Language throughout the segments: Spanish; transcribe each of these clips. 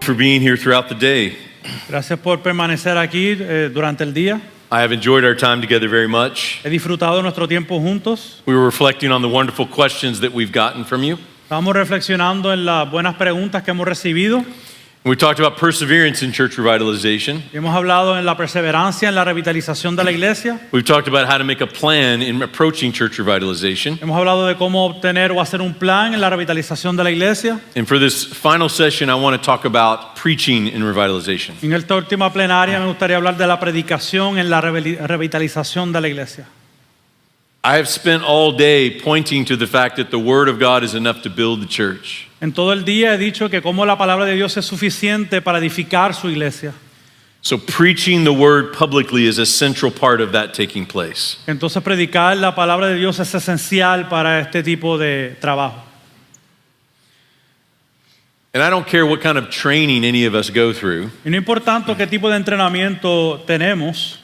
for being here throughout the day. Gracias por permanecer aquí durante el día. I have enjoyed our time together very much. He disfrutado nuestro tiempo juntos. We were reflecting on the wonderful questions that we've gotten from you. Estamos reflexionando en las buenas preguntas que hemos recibido. We talked about perseverance in church revitalization. Y hemos hablado en la perseverancia, en la revitalización de la iglesia. We've talked about how to make a plan in approaching church revitalization. Hemos hablado de cómo obtener o hacer un plan en la revitalización de la iglesia. And for this final session, I want to talk about preaching in revitalization. En esta última plenaria me gustaría hablar de la predicación en la revitalización de la iglesia. I have spent all day pointing to the fact that the Word of God is enough to build the church. En todo el día he dicho que cómo la palabra de Dios es suficiente para edificar su iglesia. So preaching the Word publicly is a central part of that taking place. Entonces predicar la palabra de Dios es esencial para este tipo de trabajo. And I don't care what kind of training any of us go through. Y no importa qué tipo de entrenamiento tenemos,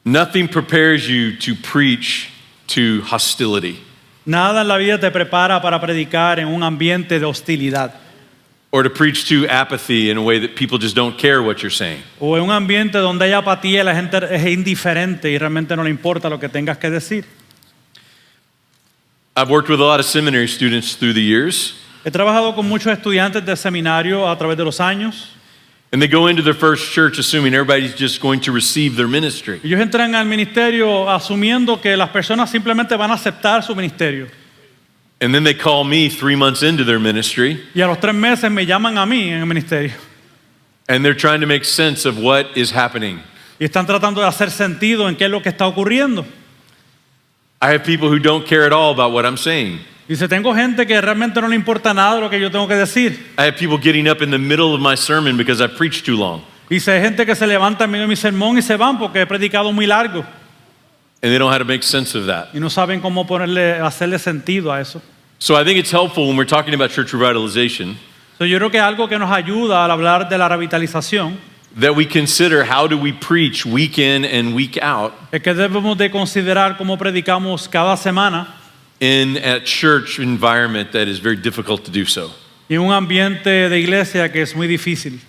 Nothing prepares you to preach to hostility nada en la vida te prepara para predicar en un ambiente de hostilidad or to preach to apathy in a way that people just don't care what you're saying. o en un ambiente donde hay apatía y la gente es indiferente y realmente no le importa lo que tengas que decir. I've worked with a lot of seminary students through the years, He trabajado con muchos estudiantes de seminario a través de los años. and they go into their first church assuming everybody's just going to receive their ministry. Ellos entran al ministerio asumiendo que las personas simplemente van a aceptar su ministerio. And then they call me 3 months into their ministry, Y a los 3 meses me llaman a mí en el ministerio. and they're trying to make sense of what is happening. Y están tratando de hacer sentido en qué es lo que está ocurriendo. I have people who don't care at all about what I'm saying. Dice, tengo gente que realmente no le importa nada de lo que yo tengo que decir. I have people getting up in the middle of my sermon because I preached too long, Dice, hay gente que se levanta en medio de mi sermón y se van porque he predicado muy largo. and they don't know how to make sense of that. Y no saben cómo hacerle sentido a eso. So I think it's helpful when we're talking about church revitalization So, yo creo que algo que nos ayuda al hablar de la revitalización that we consider how do we preach week in and week out es que debemos de considerar cómo predicamos cada semana in a church environment that is very difficult to do so. y en un ambiente de iglesia que es muy difícil.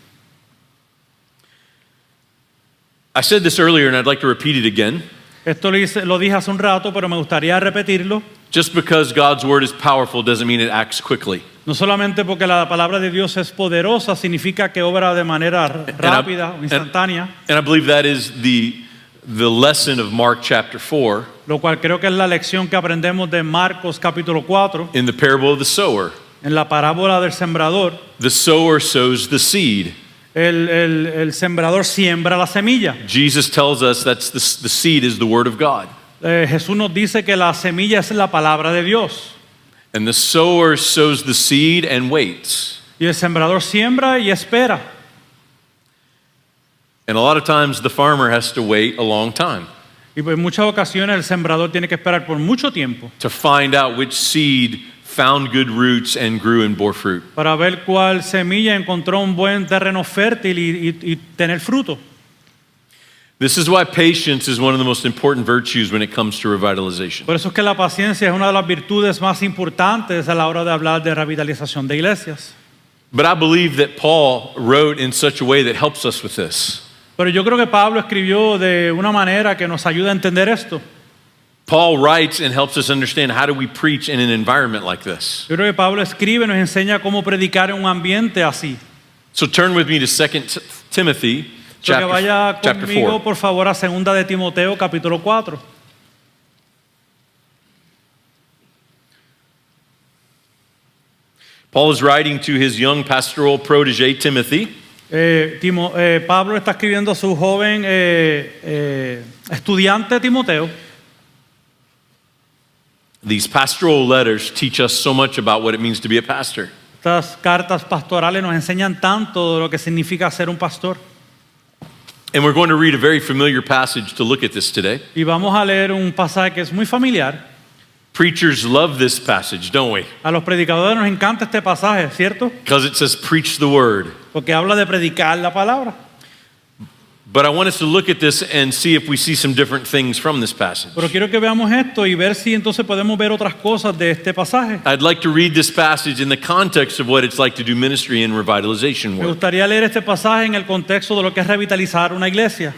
I said this earlier and I'd like to repeat it again. Esto lo dije hace un rato, pero me gustaría repetirlo. Just because God's word is powerful doesn't mean it acts quickly. No solamente porque la palabra de Dios es poderosa, significa que obra de manera rápida o instantánea, And I believe that is the lesson of Mark chapter 4 lo cual creo que es la lección que aprendemos de Marcos capítulo 4, in the parable of the sower. en la parábola del sembrador. The sower sows the seed. El sembrador siembra la semilla. Jesus tells us that's the seed is the word of God. Jesús nos dice que la semilla es la palabra de Dios. And the sower sows the seed and waits. Y el sembrador siembra y espera. And a lot of times the farmer has to wait a long time Y en muchas ocasiones el sembrador tiene que esperar por mucho tiempo to find out which seed found good roots and grew and bore fruit. para ver cuál semilla encontró un buen terreno fértil y tener fruto. This is why patience is one of the most important virtues when it comes to revitalization. Por eso es que la paciencia es una de las virtudes más importantes a la hora de hablar de revitalización de iglesias. But I believe that Paul wrote in such a way that helps us with this. Pero yo creo que Pablo escribió de una manera que nos ayuda a entender esto. Paul writes and helps us understand how do we preach in an environment like this. Yo creo que Pablo escribe y nos enseña cómo predicar en un ambiente así. So turn with me to 2 Timothy Que vaya chapter conmigo, 4. por favor, a 2 de Timoteo, capítulo 4. Paul is writing to his young pastoral protege Timothy. Pablo está escribiendo a su joven estudiante Timoteo. These pastoral letters teach us so much about what it means to be a pastor. Estas cartas pastorales nos enseñan tanto de lo que significa ser un pastor. And we're going to read a very familiar passage to look at this today. Y vamos a leer un pasaje que es muy familiar. Preachers love this passage, don't we? A los predicadores nos encanta este pasaje, ¿cierto? Because it says preach the word. Porque habla de predicar la palabra. But I want us to look at this and see if we see some different things from this passage. Pero quiero que veamos esto y ver si entonces podemos ver otras cosas de este pasaje. I'd like to read this passage in the context of what it's like to do ministry and revitalization Me work. gustaría leer este pasaje en el contexto de lo que es revitalizar una iglesia.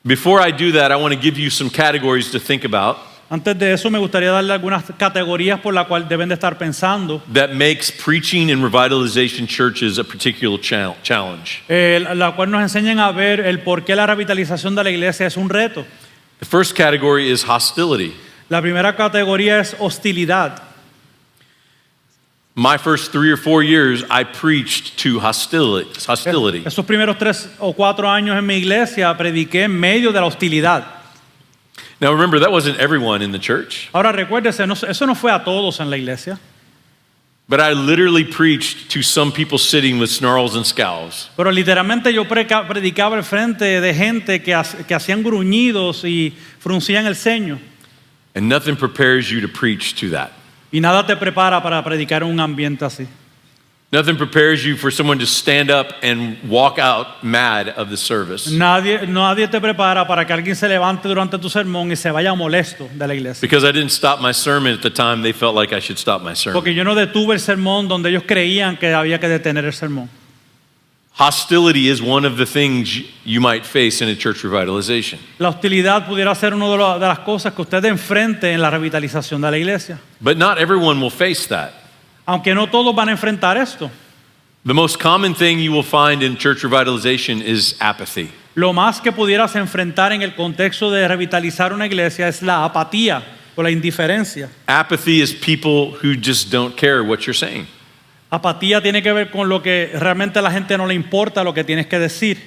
Before I do that, I want to give you some categories to think about Antes de eso me gustaría darle algunas categorías por las cuales deben de estar pensando. that makes preaching and revitalization churches a particular challenge. La cual nos enseñan a ver el por qué la revitalización de la iglesia es un reto. The first category is hostility. La primera categoría es hostilidad. My first 3 or 4 years, I preached to hostility. Esos primeros 3 o 4 años en mi iglesia prediqué en medio de la hostilidad. Now remember, that wasn't everyone in the church, Ahora recuérdese, eso no fue a todos en la iglesia, but I literally preached to some people sitting with snarls and scowls. pero literalmente yo predicaba al frente de gente que hacían gruñidos y fruncían el ceño. And nothing prepares you to preach to that. Y nada te prepara para predicar en un ambiente así. Nothing prepares you for someone to stand up and walk out mad of the service. Nadie te prepara para que alguien se levante durante tu sermón y se vaya molesto de la iglesia. Because I didn't stop my sermon at the time they felt like I should stop my sermon. Porque yo no detuve el sermón donde ellos creían que había que detener el sermón. Hostility is one of the things you might face in a church revitalization. La hostilidad pudiera ser una de las cosas que usted enfrente en la revitalización de la iglesia. But not everyone will face that. Aunque no todos van a enfrentar esto. The most common thing you will find in church revitalization is apathy. Lo más que pudieras enfrentar en el contexto de revitalizar una iglesia es la apatía o la indiferencia. Apathy is people who just don't care what you're saying. Apatía tiene que ver con lo que realmente a la gente no le importa lo que tienes que decir.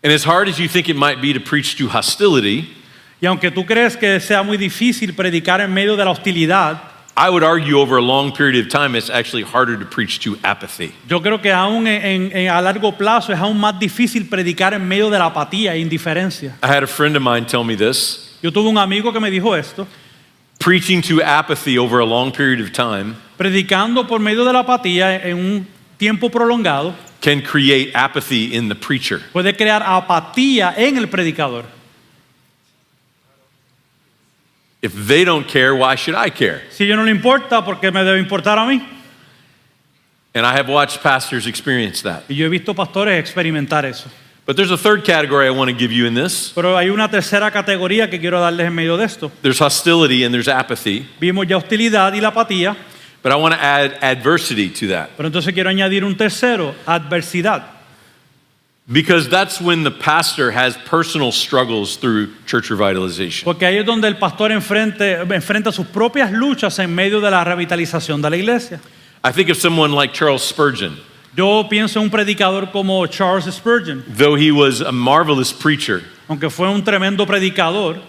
And as hard as you think it might be to preach to hostility, Y aunque tú crees que sea muy difícil predicar en medio de la hostilidad, I would argue over a long period of time it's actually harder to preach to apathy. yo creo que aún a largo plazo es aún más difícil predicar en medio de la apatía e indiferencia. I had a friend of mine tell me this. Yo tuve un amigo que me dijo esto. Preaching to apathy over a long period of time Predicando por medio de la apatía en un tiempo prolongado can create apathy in the preacher. puede crear apatía en el predicador. If they don't care, why should I care? Si yo no le importa, ¿por qué me debe importar a mí? And I have watched pastors experience that. Y yo he visto pastores experimentar eso. But there's a third category I want to give you in this. Pero hay una tercera categoría que quiero darles en medio de esto. There's hostility and there's apathy, Vimos ya hostilidad y la apatía, but I want to add adversity to that. pero entonces quiero añadir un tercero, adversidad. Because that's when the pastor has personal struggles through church revitalization. Porque ahí es donde el pastor enfrenta sus propias luchas en medio de la revitalización de la iglesia. I think of someone like Charles Spurgeon. Yo pienso en un predicador como Charles Spurgeon. Though he was a marvelous preacher, Aunque fue un tremendo predicador,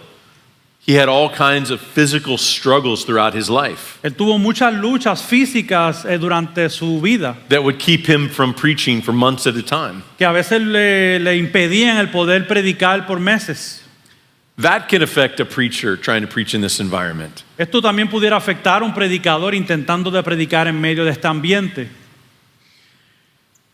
he had all kinds of physical struggles throughout his life él tuvo muchas luchas físicas durante su vida, that would keep him from preaching for months at a time. que a veces le impedían el poder predicar por meses. That can affect a preacher trying to preach in this environment. Esto también pudiera afectar a un predicador intentando de predicar en medio de este ambiente.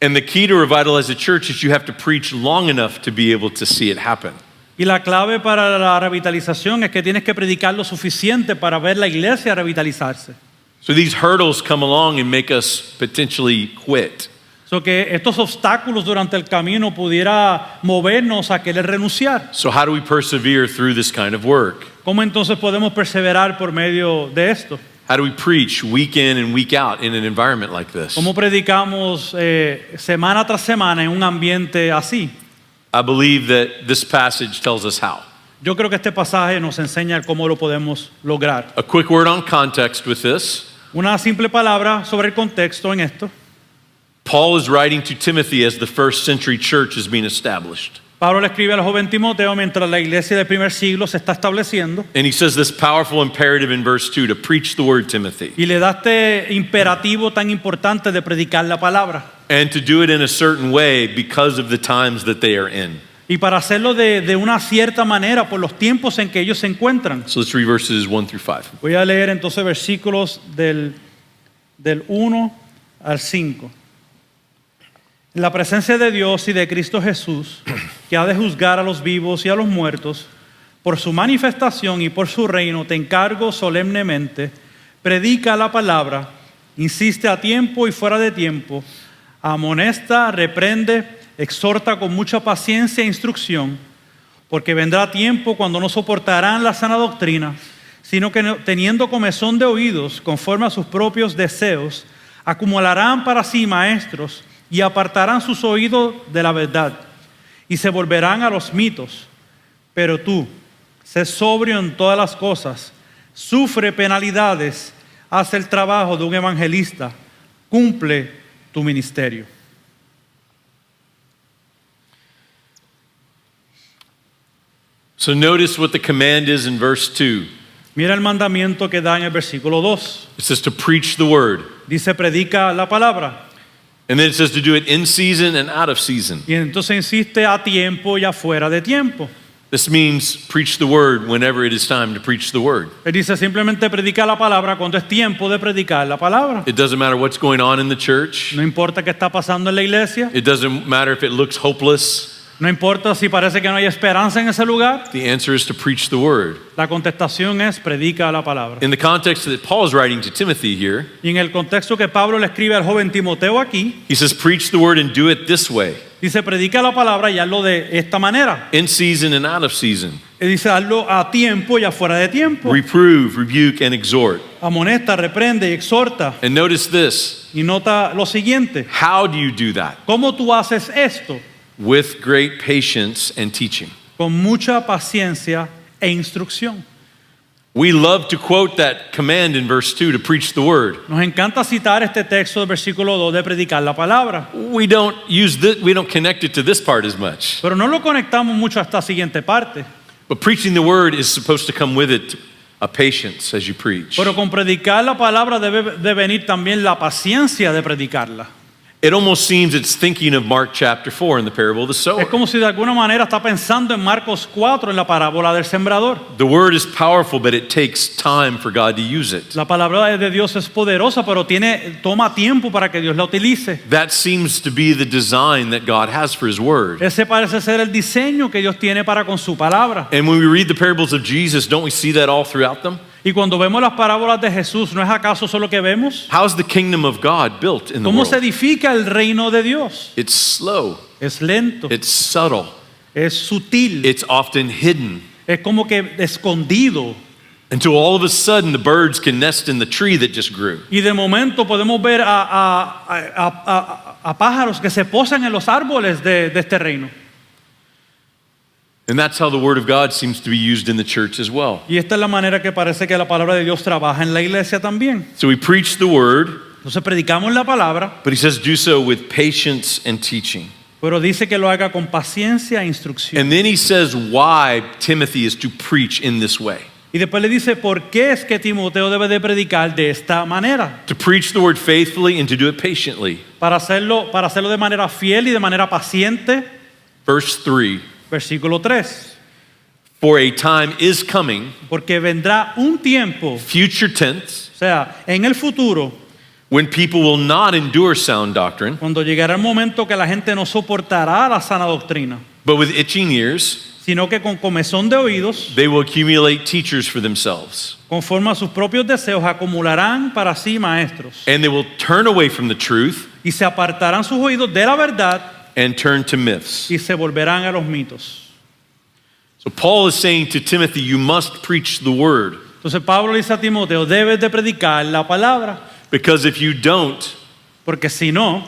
And the key to revitalize a church is you have to preach long enough to be able to see it happen. Y la clave para la revitalización es que tienes que predicar lo suficiente para ver la iglesia revitalizarse. So these hurdles come along and make us potentially quit. So que estos obstáculos durante el camino pudiera movernos a querer renunciar. So how do we persevere through this kind of work? ¿Cómo entonces podemos perseverar por medio de esto? How do we preach week in and week out in an environment like this? ¿Cómo predicamos semana tras semana en un ambiente así? I believe that this passage tells us how. Yo creo que este pasaje nos enseña cómo lo podemos lograr. A quick word on context with this. Una simple palabra sobre el contexto en esto. Paul is writing to Timothy as the first century church is being established. Pablo le escribe al joven Timoteo mientras la iglesia del primer siglo se está estableciendo And he says this powerful imperative in verse 2 to preach the word, Timothy, y le da este imperativo tan importante de predicar la palabra and to do it in a certain way because of the times that they are in. y para hacerlo de una cierta manera por los tiempos en que ellos se encuentran. So let's read verses 1 through 5. Voy a leer entonces versículos del 1 al 5. En la presencia de Dios y de Cristo Jesús, que ha de juzgar a los vivos y a los muertos, por su manifestación y por su reino, te encargo solemnemente, predica la palabra, insiste a tiempo y fuera de tiempo, amonesta, reprende, exhorta con mucha paciencia e instrucción, porque vendrá tiempo cuando no soportarán la sana doctrina, sino que teniendo comezón de oídos, conforme a sus propios deseos, acumularán para sí maestros y apartarán sus oídos de la verdad y se volverán a los mitos. Pero tú, sé sobrio en todas las cosas, sufre penalidades, haz el trabajo de un evangelista, cumple tu ministerio. So notice what the command is in verse 2. Mira el mandamiento que da en el versículo 2. It says to preach the word. Dice, predica la palabra. And then it says to do it in season and out of season. Y entonces insiste a tiempo y afuera de tiempo. This means preach the word whenever it is time to preach the word. Él dice simplemente predica la palabra cuando es tiempo de predicar la palabra. It doesn't matter what's going on in the church. No importa qué está pasando en la iglesia. It doesn't matter if it looks hopeless. No importa si parece que no hay esperanza en ese lugar. The answer is to preach the word. La contestación es predica la palabra. In the context that Paul is writing to Timothy here, Y en el contexto que Pablo le escribe al joven Timoteo aquí, he says, preach the word and do it this way, dice predica la palabra y hazlo de esta manera. in season and out of season. Y dice hazlo a tiempo y afuera de tiempo. Reprove, rebuke, and exhort. Amonesta, reprende y exhorta. And notice this. Y nota lo siguiente. How do you do that? ¿Cómo tú haces esto? With great patience and teaching. Con mucha paciencia e instrucción. We love to quote that command in verse 2 to preach the word. Nos encanta citar este texto del versículo 2 de predicar la palabra. We don't connect it to this part as much. Pero no lo conectamos mucho a esta siguiente parte. But preaching the word is supposed to come with it a patience as you preach. Pero con predicar la palabra debe de venir también la paciencia de predicarla. It almost seems it's thinking of Mark chapter 4 in the parable of the sower. Es como si de alguna manera está pensando en Marcos 4 en la parábola del sembrador. The word is powerful, but it takes time for God to use it. La palabra de Dios es poderosa, pero toma tiempo para que Dios la utilice. That seems to be the design that God has for his word. Ese parece ser el diseño que Dios tiene para con su palabra. And when we read the parables of Jesus, don't we see that all throughout them? Y cuando vemos las parábolas de Jesús, ¿no es acaso solo que vemos? How's the kingdom of God built in the ¿Cómo se world? edifica el reino de Dios? It's slow, Es lento, it's subtle, es sutil, it's often hidden. es como que escondido. Until all of a sudden the birds can nest in the tree that just grew. Y de momento podemos ver a pájaros que se posan en los árboles de este reino. And that's how the word of God seems to be used in the church as well. Y esta es la manera que parece que la palabra de Dios trabaja en la iglesia también. So we preach the word, Entonces predicamos la palabra, but he says do so with patience and teaching. pero dice que lo haga con paciencia e instrucción. And then he says why Timothy is to preach in this way. Y después le dice por qué es que Timoteo debe de predicar de esta manera. To preach the word faithfully and to do it patiently. Para hacerlo de manera fiel y de manera paciente. Verse 3. Versículo 3. For a time is coming, Porque vendrá un tiempo, future tense, o sea, en el futuro, when people will not endure sound doctrine, cuando llegará el momento que la gente no soportará la sana doctrina, but with itching ears, sino que con comezón de oídos, they will accumulate teachers for themselves. conforme a sus propios deseos, acumularán para sí maestros. And they will turn away from the truth Y se apartarán sus oídos de la verdad and turn to myths. y se volverán a los mitos. So Paul is saying to Timothy, you must preach the word. Entonces Pablo le dice a Timoteo, debes de predicar la palabra, Because if you don't, porque si no,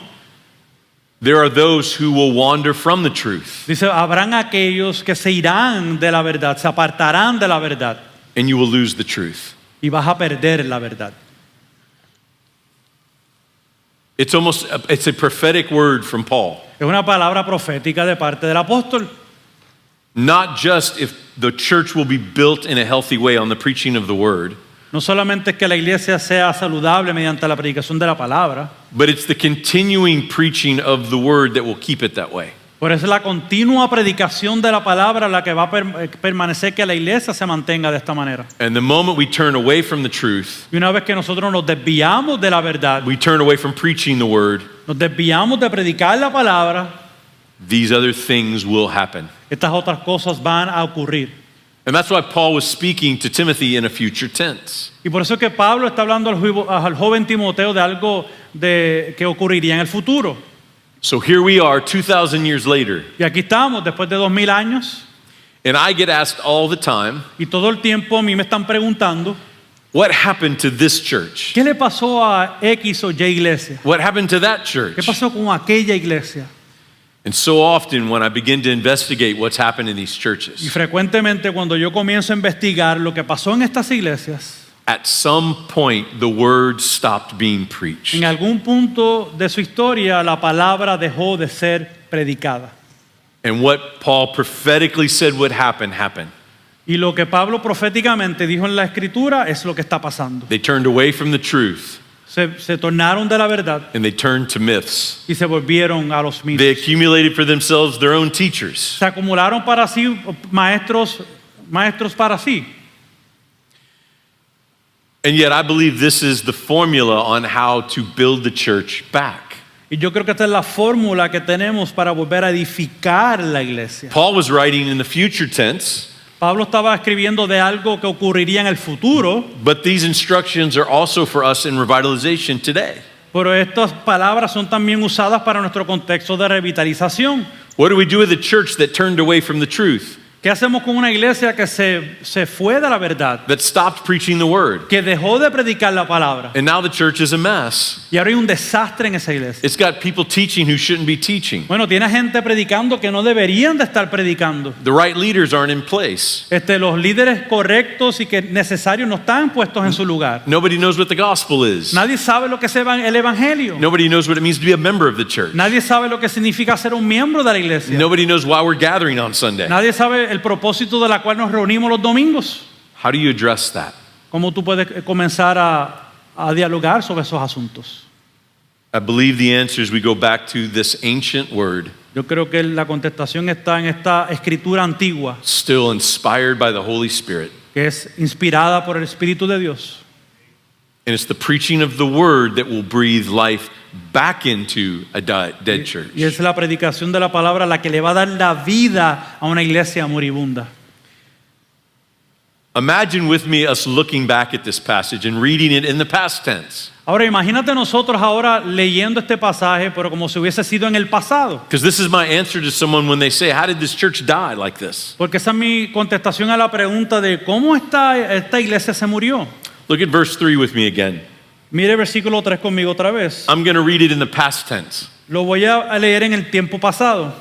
there are those who will wander from the truth, dice, habrán aquellos que se irán de la verdad, se apartarán de la verdad and you will lose the truth. y vas a perder la verdad. It's a prophetic word from Paul. Es una palabra profética de parte del apóstol. Not just if the church will be built in a healthy way on the preaching of the word, No solamente es que la iglesia sea saludable mediante la predicación de la palabra, but it's the continuing preaching of the word that will keep it that way. Por eso es la continua predicación de la palabra la que va a permanecer que la iglesia se mantenga de esta manera. And the moment we turn away from the truth, Y una vez que nosotros nos desviamos de la verdad, we turn away from preaching the word, nos desviamos de predicar la palabra, these other things will happen. estas otras cosas van a ocurrir. And that's why Paul was speaking to Timothy in a future tense. Y por eso es que Pablo está hablando al joven Timoteo de algo que ocurriría en el futuro. So here we are 2,000 years later, Y aquí estamos después de 2000 años and I get asked all the time, y todo el tiempo a mí me están preguntando, what happened to this church? ¿qué le pasó a X o Y iglesia? What happened to that ¿Qué church? pasó con aquella iglesia? And so often when I begin to investigate what's happened in these Y churches, frecuentemente cuando yo comienzo a investigar lo que pasó en estas iglesias, at some point the word stopped being preached. en algún punto de su historia la palabra dejó de ser predicada. And what Paul prophetically said would happen, happened. Y lo que Pablo proféticamente dijo en la escritura es lo que está pasando. They turned away from the truth Se tornaron de la verdad and they turned to myths. y se volvieron a los mitos. They accumulated for themselves their own teachers. Se acumularon para sí maestros para sí. And yet I believe this is the formula on how to build the church back. Y yo creo que esta es la fórmula que tenemos para volver a edificar la iglesia. Paul was writing in the future tense, Pablo estaba escribiendo de algo que ocurriría en el futuro, but these instructions are also for us in revitalization today. pero estas palabras son también usadas para nuestro contexto de revitalización. What do we do with a church that turned away from the truth, ¿Qué hacemos con una iglesia que se fue de la verdad, that stopped preaching the word? que dejó de predicar la palabra? And now the church is a mess. Y ahora hay un desastre en esa iglesia. It's got people teaching who shouldn't be teaching. Bueno, tiene gente predicando que no deberían de estar predicando. The right leaders aren't in place. Los líderes correctos y que necesarios no están puestos en su lugar. Nobody knows what the gospel is. Nadie sabe lo que es el evangelio. Nobody knows what it means to be a member of the church. Nadie sabe lo que significa ser un miembro de la iglesia. Nobody knows why we're gathering on Sunday. Nadie sabe el propósito de la cual nos reunimos los domingos. How do you address that? ¿Cómo tú puedes comenzar a dialogar sobre esos asuntos? I believe the answer is we go back to this ancient word, Yo creo que la contestación está en esta escritura antigua, still inspired by the Holy Spirit. que es inspirada por el Espíritu de Dios. And it's the preaching of the word that will breathe life back into a dead church. Y es la predicación de la palabra la que le va a dar la vida a una iglesia moribunda. Imagine with me us looking back at this passage and reading it in the past tense. Ahora imagínate nosotros ahora leyendo este pasaje, pero como si hubiese sido en el pasado. Because this is my answer to someone when they say, how did this church die like this? Porque esa es mi contestación a la pregunta de cómo esta iglesia se murió. Look at verse 3 with me again. Mire versículo 3 conmigo otra vez. I'm going to read it in the past tense. Lo voy a leer en el tiempo pasado.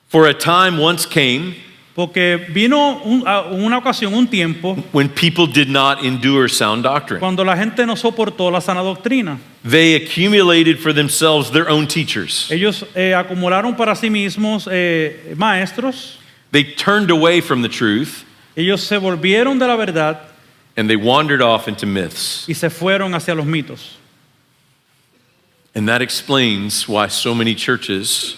For a time once came Porque vino una ocasión, un tiempo, when people did not endure sound doctrine. cuando la gente no soportó la sana doctrina. They accumulated for themselves their own teachers. Ellos acumularon para sí mismos maestros. They turned away from the truth Ellos se volvieron de la verdad and they wandered off into myths. y se fueron hacia los mitos. And that explains why so many churches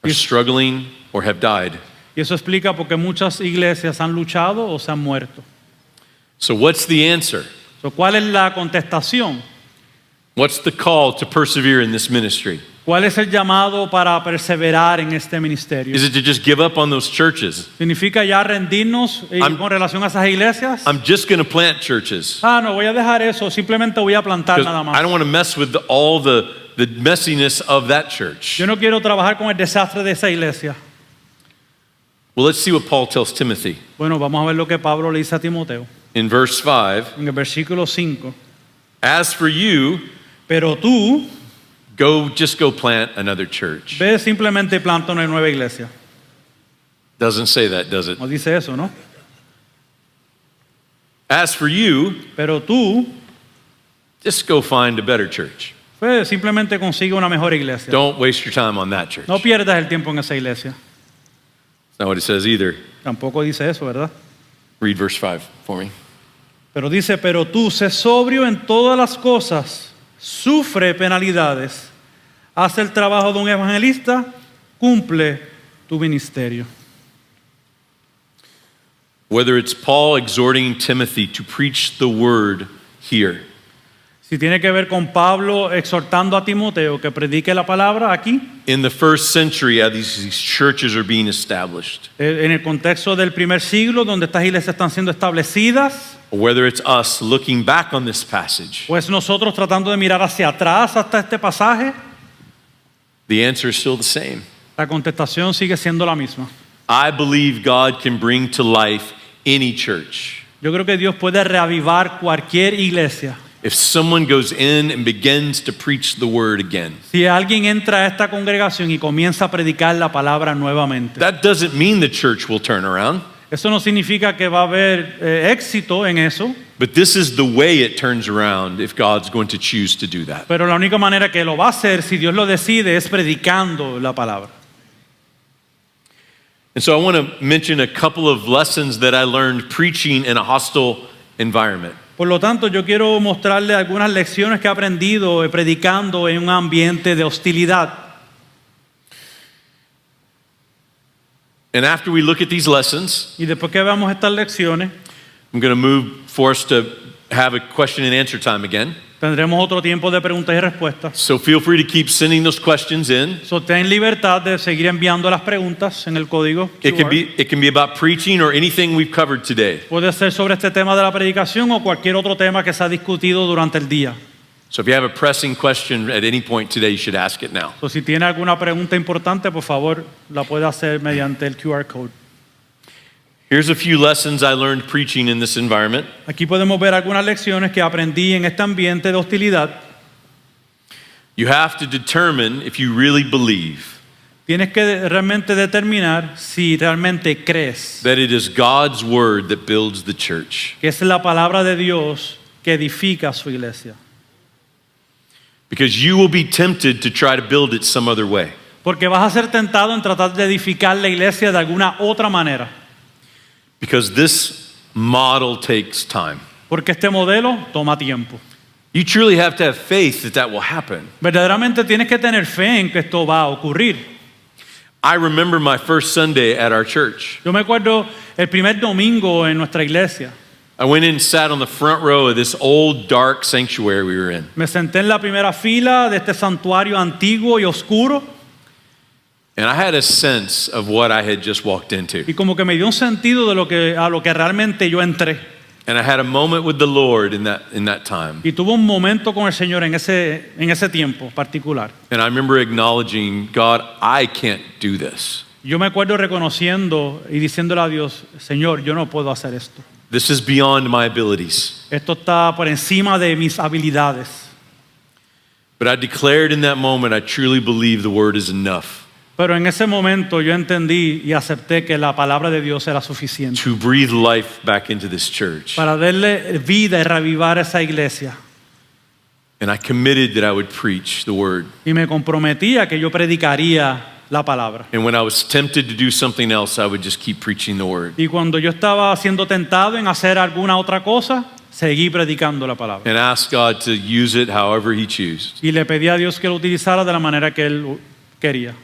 are struggling or have died. Y eso explica por qué muchas iglesias han luchado o se han muerto. So, what's the answer? ¿Cuál es la contestación? What's the call to persevere in this ministry? ¿Cuál es el llamado para perseverar en este ministerio? Is it to just give up on those churches? ¿Significa ya rendirnos con relación a esas iglesias? I'm just going to plant churches. No voy a dejar eso, simplemente voy a plantar 'Cause nada I más. don't want to mess with all the messiness of that church. Yo no quiero trabajar con el desastre de esa iglesia. Well, let's see what Paul tells Timothy. Bueno, vamos a ver lo que Pablo le dice a Timoteo. In verse 5, En el versículo 5. as for you, Pero tú, just go plant another church. ve simplemente y planta una nueva iglesia. Doesn't say that, does it? No dice eso, ¿no? As for you, Pero tú, just go find a better church. ve simplemente consigue una mejor iglesia. Don't waste your time on that church. No pierdas el tiempo en esa iglesia. That's not what it says either. Tampoco dice eso, ¿verdad? Read verse 5 for me. Pero dice, pero tú, sé sobrio en todas las cosas, sufre penalidades, haz el trabajo de un evangelista, cumple tu ministerio. Whether it's Paul exhorting Timothy to preach the word here, Si tiene que ver con Pablo exhortando a Timoteo que predique la palabra aquí, in the first century, as these churches are being established, en el contexto del primer siglo, donde estas iglesias están siendo establecidas, or whether it's us looking back on this passage, pues nosotros tratando de mirar hacia atrás hasta este pasaje, the answer is still the same. la contestación sigue siendo la misma. I believe God can bring to life any church. Yo creo que Dios puede reavivar cualquier iglesia. If someone goes in and begins to preach the word again, Si alguien entra a esta congregación y comienza a predicar la palabra nuevamente, that doesn't mean the church will turn around, eso no significa que va a haber éxito en eso, but this is the way it turns around if God's going to choose to do that. pero la única manera que lo va a hacer, si Dios lo decide, es predicando la palabra. And so I want to mention a couple of lessons that I learned preaching in a hostile environment. Por lo tanto, yo quiero mostrarle algunas lecciones que he aprendido predicando en un ambiente de hostilidad. And after we look at these lessons, Y después que veamos estas lecciones, I'm going to move for us to have a question and answer time again. tendremos otro tiempo de preguntas y respuestas. So feel free to keep sending those questions in. So, ten libertad de seguir enviando las preguntas en el código It QR. can be about preaching or anything we've covered today. Puede ser sobre este tema de la predicación o cualquier otro tema que se ha discutido durante el día. So if you have a pressing question at any point today, you should ask it now. So, si tiene alguna pregunta importante, por favor, la puede hacer mediante el QR code. Here's a few lessons I learned preaching in this environment. Aquí podemos ver algunas lecciones que aprendí en este ambiente de hostilidad. You have to determine if you really believe Tienes que realmente determinar si realmente crees that it is God's word that builds the church. que es la palabra de Dios que edifica su iglesia. Because you will be tempted to try to build it some other way. Porque vas a ser tentado en tratar de edificar la iglesia de alguna otra manera. Because this model takes time. Porque este modelo toma tiempo. You truly have to have faith that that will happen. Verdaderamente tienes que tener fe en que esto va a ocurrir. I remember my first Sunday at our church. Yo me acuerdo el primer domingo en nuestra iglesia. I went in and sat on the front row of this old dark sanctuary we were in. Me senté en la primera fila de este santuario antiguo y oscuro And I had a sense of what I had just walked into. y como que me dio un sentido de a lo que realmente yo entré. And I had a moment with the Lord in that time. Y tuve un momento con el Señor en ese tiempo particular. And I remember acknowledging, God, I can't do this. Yo me acuerdo reconociendo y diciéndole a Dios, Señor, yo no puedo hacer esto. This is beyond my abilities. Esto está por encima de mis habilidades. But I declared in that moment, I truly believe the word is enough Pero en ese momento yo entendí y acepté que la palabra de Dios era suficiente to breathe life back into this church. para darle vida y reavivar esa iglesia. And I committed that I would preach the word. Y me comprometía que yo predicaría la palabra. And when I was tempted to do something else, I would just keep preaching the word. Y cuando yo estaba siendo tentado en hacer alguna otra cosa, seguí predicando la palabra. And ask God to use it however he chooses. Y le pedí a Dios que lo utilizara de la manera que Él quería.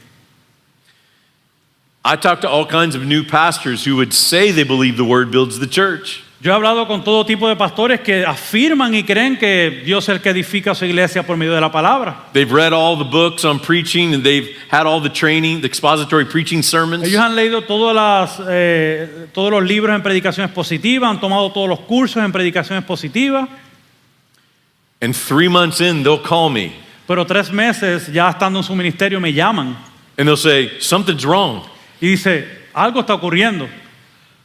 I talked to all kinds of new pastors who would say they believe the word builds the church. Yo he hablado con todo tipo de pastores que afirman y creen que Dios es el que edifica su iglesia por medio de la palabra. They've read all the books on preaching and they've had all the training, the expository preaching sermons. Ellos han leído todos los libros en predicaciones positivas, han tomado todos los cursos en predicaciones positivas, And 3 months in, they'll call me pero 3 meses ya estando en su ministerio me llaman and they'll say, something's wrong. y dice, algo está ocurriendo,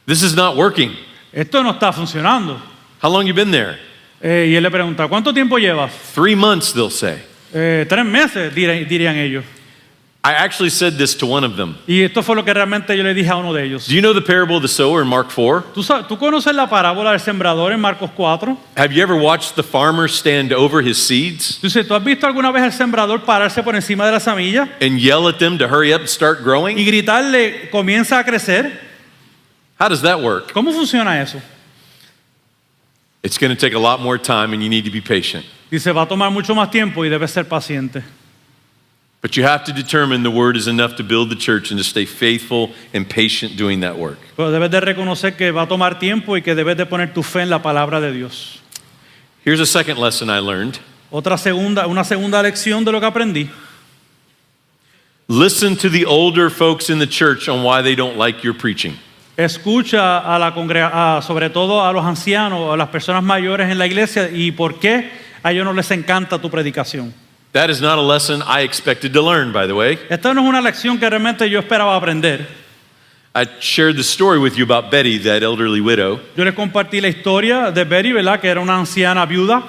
This is not working. esto no está funcionando. How long you been there? Y él le pregunta, ¿cuánto tiempo llevas? 3 months, they'll say. 3 meses, dirían ellos. I actually said this to one of them. Y esto fue lo que realmente yo le dije a uno de ellos. Do you know the parable of the sower in Mark 4? ¿Tú conoces la parábola del sembrador en Marcos 4? Have you ever watched the farmer stand over his seeds Dice, ¿tú has visto alguna vez al sembrador pararse por encima de la semilla and yell at them to hurry up and start y growing? gritarle, comienza a crecer? How does that work? ¿Cómo funciona eso? It's going to take a lot more time and you need to be patient. Dice, va a tomar mucho más tiempo y debes ser paciente. But you have to determine the word is enough to build the church and to stay faithful and patient doing that work. Pero debes de reconocer que va a tomar tiempo y que debes de poner tu fe en la palabra de Dios. Here's a second lesson I learned. Una segunda lección de lo que aprendí. Listen to the older folks in the church on why they don't like your preaching. Escucha a la sobre todo a los ancianos, a las personas mayores en la iglesia y por qué a ellos no les encanta tu predicación. That is not a lesson I expected to learn, by the way. Esta no es una lección que realmente yo esperaba aprender. I shared the story with you about Betty, that elderly widow, Yo les compartí la historia de Betty, ¿verdad? Que era una anciana viuda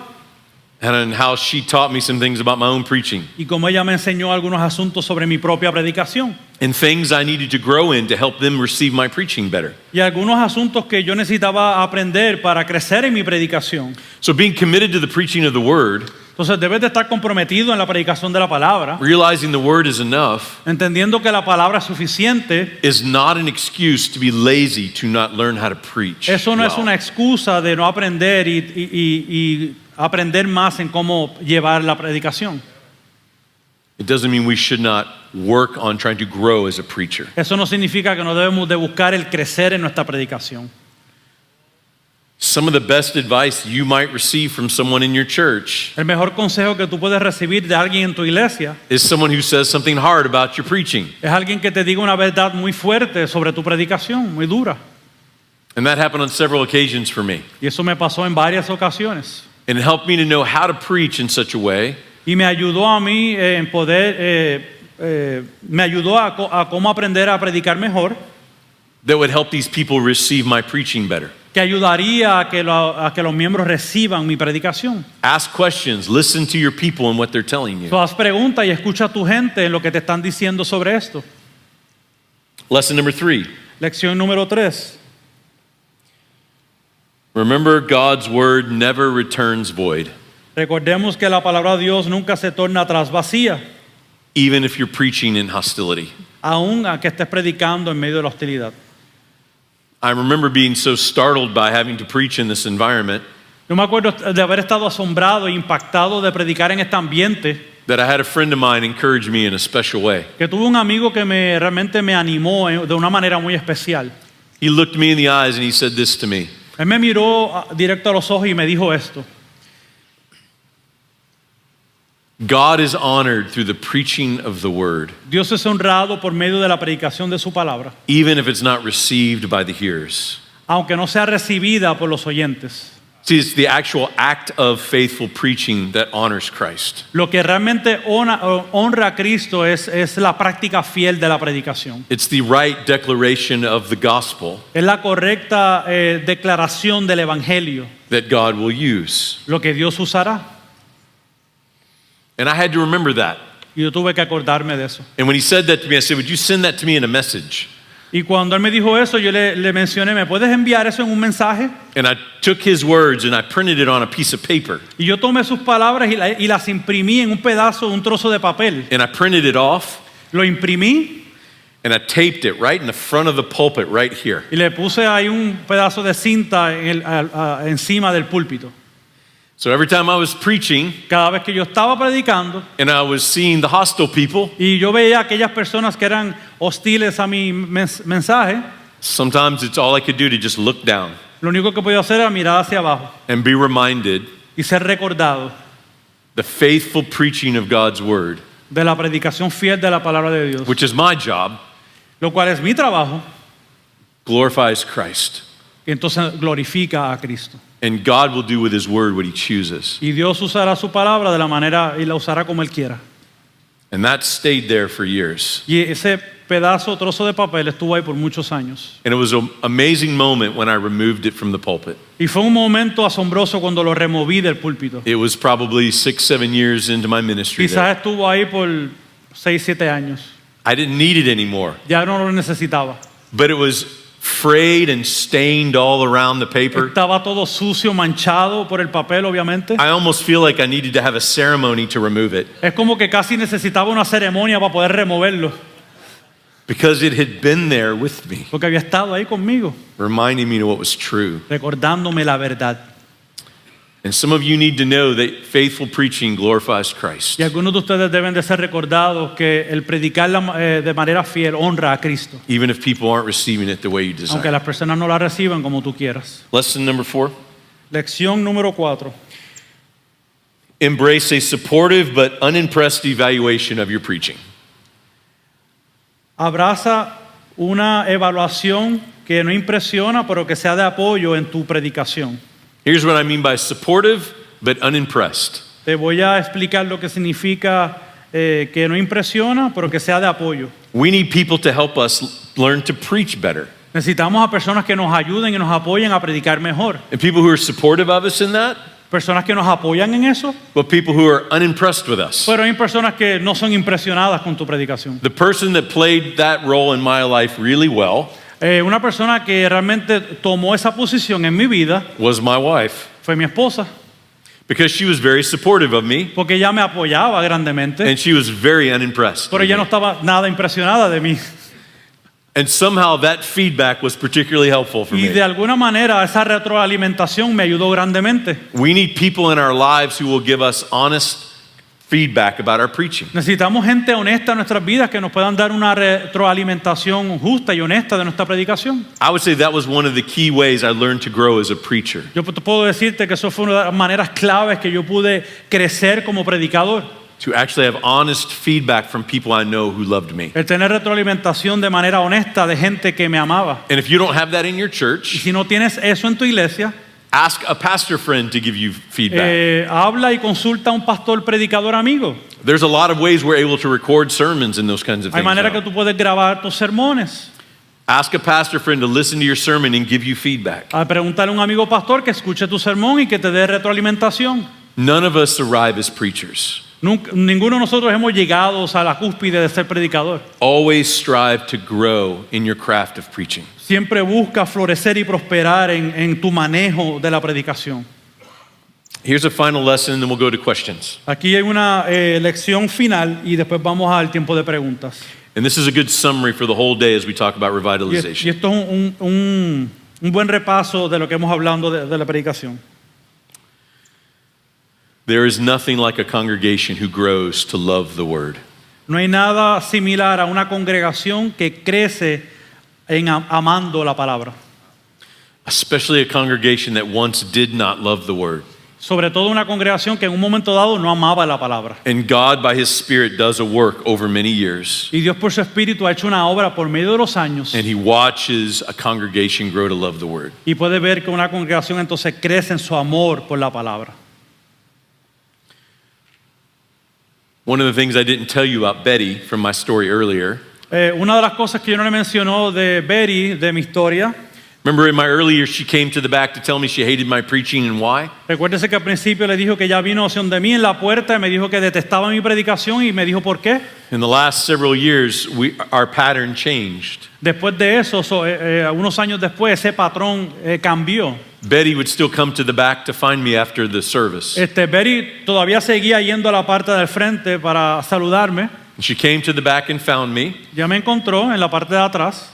and how she taught me some things about my own preaching y cómo ella me enseñó algunos asuntos sobre mi propia predicación and things I needed to grow in to help them receive my preaching better. y algunos asuntos que yo necesitaba aprender para crecer en mi predicación. So being committed to the preaching of the word, Entonces debes de estar comprometido en la predicación de la palabra, realizing the word is enough, entendiendo que la palabra es suficiente. is not an excuse to be lazy to not learn how to preach. Eso no es well. una excusa de no aprender y aprender más en cómo llevar la predicación. It doesn't mean we should not work on trying to grow as a preacher. Eso no significa que no debemos de buscar el crecer en nuestra predicación. Some of the best advice you might receive from someone in your church El mejor consejo que tú puedes recibir de alguien en tu iglesia is someone who says something hard about your preaching. es alguien que te diga una verdad muy fuerte sobre tu predicación, muy dura. And that happened on several occasions for me. Y eso me pasó en varias ocasiones. And it helped me to know how to preach in such a way Y me ayudó a mí en poder, me ayudó a cómo aprender a predicar mejor, that would help these people receive my preaching better. que ayudaría a que los miembros reciban mi predicación. Ask questions, listen to your people and what they're telling you. So, haz preguntas y escucha a tu gente en lo que te están diciendo sobre esto. Lesson number 3. Lección número 3. Remember, God's word never returns void, Recordemos que la palabra de Dios nunca se torna atrás vacía, even if you're preaching in hostility. aun a que estés predicando en medio de la hostilidad. I remember being so startled by having to preach in this environment Yo me acuerdo de haber estado asombrado e impactado de predicar en este ambiente, that I had a friend of mine encourage me in a special way. que tuve un amigo que realmente me animó de una manera muy especial. He looked me in the eyes and he said this to me. Él me miró directo a los ojos y me dijo esto: God is honored through the preaching of the word, Dios es honrado por medio de la predicación de su palabra, even if it's not received by the hearers. aunque no sea recibida por los oyentes. See, it's the actual act of faithful preaching that honors Christ. Lo que realmente honra a Cristo es la práctica fiel de la predicación. It's the right declaration of the gospel Es la correcta declaración del evangelio, that God will use. lo que Dios usará. And I had to remember that. Y yo tuve que acordarme de eso. And when he said that to me, I said, would you send that to me in a message? Y cuando él me dijo eso, yo le mencioné: ¿me puedes enviar eso en un mensaje? And I took his words and I printed it on a piece of paper. Y yo tomé sus palabras y las imprimí en un pedazo, un trozo de papel. And I printed it off Lo imprimí and I taped it right in the front of the pulpit right here. y le puse ahí un pedazo de cinta encima del púlpito. So every time I was preaching Cada vez que yo estaba predicando and I was seeing the hostile people, y yo veía a aquellas personas que eran hostiles a mi mensaje, sometimes it's all I could do to just look down lo único que podía hacer era mirar hacia abajo and be reminded y ser recordado the faithful preaching of God's word, de la predicación fiel de la palabra de Dios, which is my job, lo cual es mi trabajo, glorifies Christ. y entonces glorifica a Cristo. And God will do with his word what he chooses. Y Dios usará su palabra de la manera y la usará como Él quiera. And that stayed there for years. Y ese pedazo, trozo de papel estuvo ahí por muchos años. And it was an amazing moment when I removed it from the pulpit. Y fue un momento asombroso cuando lo removí del púlpito. It was probably 6-7 years into my ministry there. Quizás estuvo ahí por 6-7 años. I didn't need it anymore, Ya no lo necesitaba. but it was frayed and stained all around the paper. Estaba todo sucio, manchado por el papel, obviamente. I almost feel like I needed to have a ceremony to remove it Es como que casi necesitaba una ceremonia para poder removerlo, because it had been there with me, porque había estado ahí conmigo, reminding me of what was true. recordándome la verdad. And some of you need to know that faithful preaching glorifies Christ. Y algunos de ustedes deben de ser recordados que el predicar de manera fiel honra a Cristo, Even if people aren't receiving it the way you aunque desire. las personas no la reciban como tú quieras. Lesson number 4. Lección número 4. Embrace a supportive but unimpressed evaluation of your preaching. Abraza una evaluación que no impresiona, pero que sea de apoyo en tu predicación. Here's what I mean by supportive but unimpressed. Te voy a explicar lo que significa que no impresiona, pero que sea de apoyo. We need people to help us learn to preach better. Necesitamos a personas que nos ayuden y nos apoyen a predicar mejor. And people who are supportive of us in that, Personas que nos apoyan en eso, but people who are unimpressed with us. pero hay personas que no son impresionadas con tu predicación. The person that played that role in my life really well Una persona que realmente tomó esa posición en mi vida was my wife, fue mi esposa, because she was very supportive of me porque ella me apoyaba grandemente, and she was very unimpressed. pero ella no estaba nada impresionada de mí. And somehow that feedback was particularly helpful for Y de me. alguna manera esa retroalimentación me ayudó grandemente. We need people in our lives who will give us honest feedback about our preaching. Necesitamos gente honesta en nuestras vidas que nos puedan dar una retroalimentación justa y honesta de nuestra predicación. I would say that was one of the key ways I learned to grow as a preacher. Yo puedo decirte que eso fue una de las maneras claves que yo pude crecer como predicador. To actually have honest feedback from people I know who loved me. El tener retroalimentación de manera honesta de gente que me amaba. And if you don't have that in your Y church, si no tienes eso en tu iglesia, ask a pastor friend to give you feedback. habla y consulta a un pastor predicador amigo. There's a lot of ways we're able to record sermons and those kinds of Hay things. manera que now. tú puedes grabar tus sermones. Ask a pastor friend to listen to your sermon and give you feedback. A preguntarle a un amigo pastor que escuche tu sermón y que te dé retroalimentación. None of us arrive as preachers. Ninguno de nosotros hemos llegado a la cúspide de ser predicador. Always strive to grow in your craft of preaching. Siempre busca florecer y prosperar en tu manejo de la predicación. Here's a final lesson and then we'll go to questions. Aquí hay una lección final y después vamos al tiempo de preguntas. And this is a good summary for the whole day as we talk about Y revitalization. esto es un buen repaso de lo que hemos hablado de la predicación. There is nothing like a congregation who grows to love the word. No hay nada similar a una congregación que crece en amando la palabra. Especially a congregation that once did not love the word. Sobre todo una congregación que en un momento dado no amaba la palabra. And God, by His Spirit, does a work over many years. Y Dios por su Espíritu ha hecho una obra por medio de los años. And He watches a congregation grow to love the word. Y puede ver que una congregación entonces crece en su amor por la palabra. One of the things I didn't tell you about Betty from my story earlier. Una de las cosas que yo no le mencionó de Betty, de mi historia, Remember in my early years, she came to the back to tell me she hated my preaching and why? recuérdese que al principio le dijo que ella vino hacia donde mí en la puerta y me dijo que detestaba mi predicación y me dijo por qué. In the last several years, our pattern changed. Después de eso, unos años después, ese patrón cambió. Betty would still come to the back to find me after the service. Betty todavía seguía yendo a la parte del frente para saludarme. She came to the back and found me. Ya me encontró en la parte de atrás.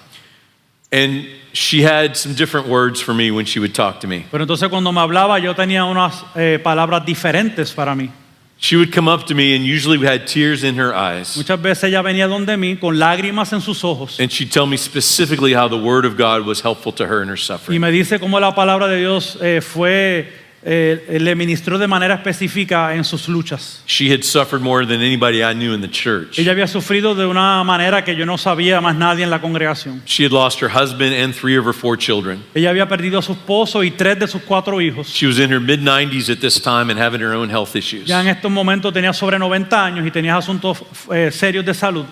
And she had some different words for me when she would talk to me. Pero entonces cuando me hablaba yo tenía unas palabras diferentes para mí. She would come up to me and usually we had tears in her eyes. Muchas veces ella venía donde mí con lágrimas en sus ojos. And she'd tell me specifically how the word of God was helpful to her in her Y suffering. me dice cómo la palabra de Dios le ministró de manera específica en sus luchas. She had suffered more than anybody I knew in the church. Ella había sufrido de una manera que yo no sabía más nadie en la congregación. She had lost her husband and 3 of her 4 children. Ella había perdido a su esposo y 3 de sus 4 hijos. She was in her mid-90s at this time and having her own health issues. Ya en estos momentos tenía sobre 90 años y tenía asuntos serios de salud.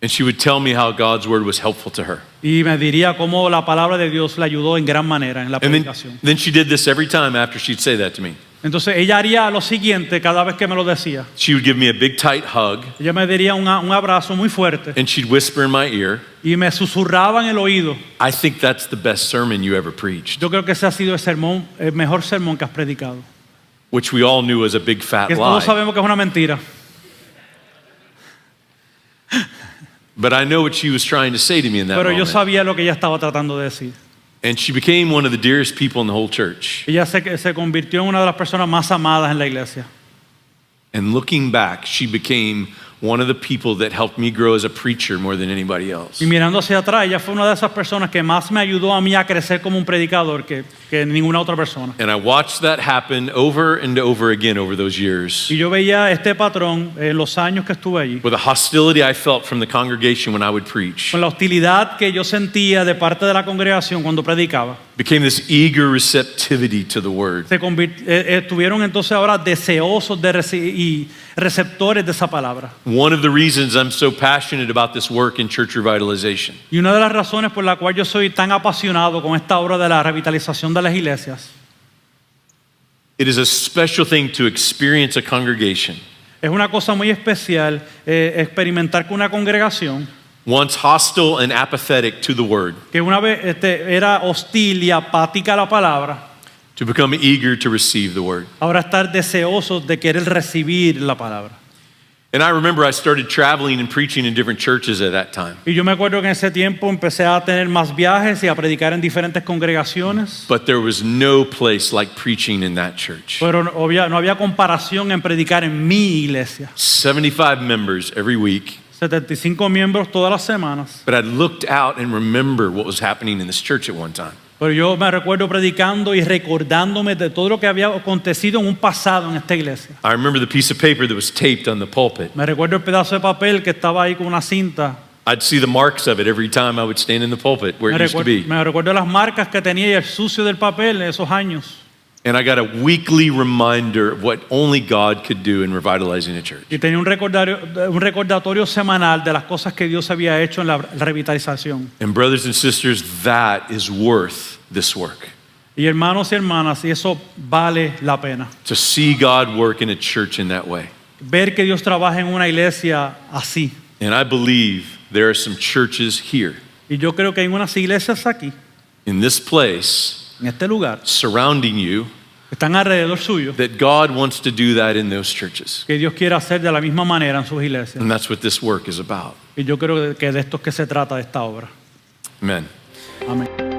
And she would tell me how God's word was helpful to her. Y me diría cómo la palabra de Dios le ayudó en gran manera en la And predicación. then she did this every time after she'd say that to me. Entonces ella haría lo siguiente cada vez que me lo decía. She would give me a big tight hug Ella me daría un abrazo muy fuerte and she'd whisper in my ear, y me susurraba en el oído. I think that's the best sermon you ever preached. Yo creo que ese ha sido el mejor sermón que has predicado. Which we all knew was a big fat Que todos lie. sabemos que es una mentira. But I know what she was trying to say to me in that Pero yo moment. sabía lo que ella estaba tratando de decir. And she became one of the dearest people in the whole church. Ella se convirtió en una de las personas más amadas en la iglesia. And looking back, she became one of the people that helped me grow as a preacher more than anybody else. Y mirando hacia atrás, ella fue una de esas personas que más me ayudó a mí a crecer como un predicador que ninguna otra persona. And I watched that happen over and over again over those years. Y yo veía este patrón en los años que estuve allí. With the hostility I felt from the congregation when I would preach, Con la hostilidad que yo sentía de parte de la congregación cuando predicaba. became this eager receptivity to the word. Estuvieron entonces ahora deseosos de y receptores de esa palabra. One of the reasons I'm so passionate about this work in church revitalization Y una de las razones por la cual yo soy tan apasionado con esta obra de la revitalización de las iglesias, it is a special thing to experience a congregation es una cosa muy especial experimentar con una congregación once hostile and apathetic to the word que una vez era hostil y apática a la palabra, to become eager to receive the word. ahora estar deseosos de querer recibir la palabra. And I remember I started traveling and preaching in different churches at that time. Y yo me acuerdo que en ese tiempo empecé a tener más viajes y a predicar en diferentes congregaciones, But there was no place like preaching in that church. pero no había comparación en predicar en mi iglesia. 75 members every week. 75 miembros todas las semanas. But I looked out and remember what was happening in this church at one time. Pero yo me recuerdo predicando y recordándome de todo lo que había acontecido en un pasado en esta iglesia. I remember the piece of paper that was taped on the pulpit. Me recuerdo el pedazo de papel que estaba ahí con una cinta. I'd see the marks of it every time I would stand in the pulpit where it used to be. Me recuerdo las marcas que tenía y el sucio del papel en esos años. And I got a weekly reminder of what only God could do in revitalizing a church. Y tenía un recordatorio semanal de las cosas que Dios había hecho en la revitalización. And brothers and sisters, that is worth this work. Y hermanos y hermanas, y eso vale la pena. To see God work in a church in that way. Ver que Dios trabaja en una iglesia así. And I believe there are some churches here Y yo creo que hay unas iglesias aquí, in this place en este lugar, surrounding you que están alrededor suyo, that God wants to do that in those churches. que Dios quiere hacer de la misma manera en sus iglesias. And that's what this work is about. Y yo creo que de esto es que se trata de esta obra. Amen. Amén.